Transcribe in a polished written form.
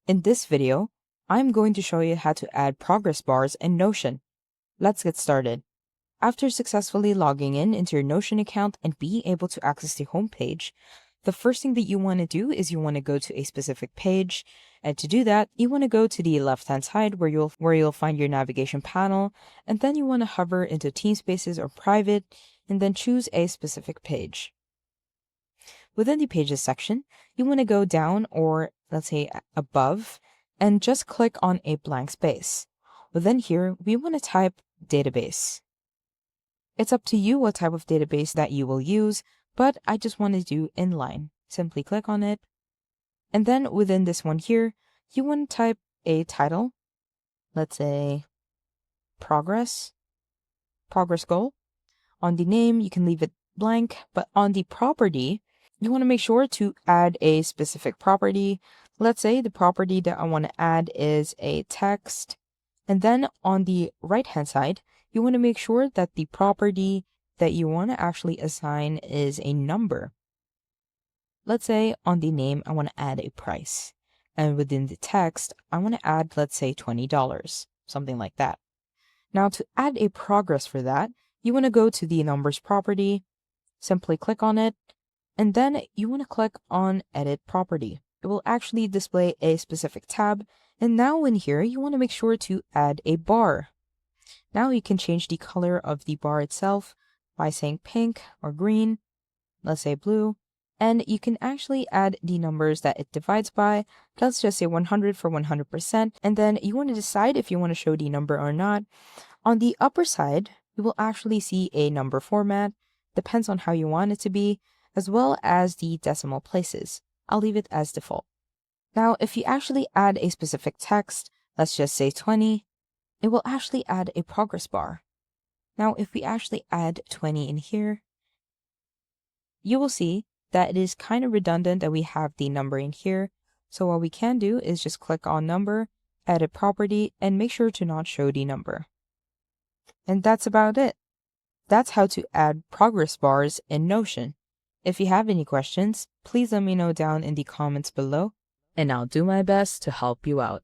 In this video, I'm going to show you how to add progress bars in Notion. Let's get started. After successfully logging in into your Notion account and being able to access the home page, the first thing that you want to do is you want to go to a specific page. And to do that, you want to go to the left-hand side where you'll find your navigation panel, and then you want to hover into Team Spaces or Private, and then choose a specific page. Within the Pages section, you want to go down, or let's say above, and just click on a blank space. Within here, we want to type database. It's up to you what type of database that you will use, but I just want to do inline. Simply click on it. And then within this one here, you want to type a title. Let's say progress goal. On the name, you can leave it blank, but on the property, you want to make sure to add a specific property. Let's say the property that I want to add is a text. And then on the right-hand side, you want to make sure that the property that you want to actually assign is a number. Let's say on the name, I want to add a price. And within the text, I want to add, let's say, $20, something like that. Now, to add a progress for that, you want to go to the numbers property, simply click on it, and then you want to click on Edit Property. It will actually display a specific tab, and now in here, you want to make sure to add a bar. Now you can change the color of the bar itself by saying pink or green, let's say blue, and you can actually add the numbers that it divides by. Let's just say 100 for 100%, and then you want to decide if you want to show the number or not. On the upper side, you will actually see a number format, depends on how you want it to be, as well as the decimal places. I'll leave it as default. Now, if you actually add a specific text, let's just say 20, it will actually add a progress bar. Now, if we actually add 20 in here, you will see that it is kind of redundant that we have the number in here. So what we can do is just click on number, edit property, and make sure to not show the number. And that's about it. That's how to add progress bars in Notion. If you have any questions, please let me know down in the comments below, and I'll do my best to help you out.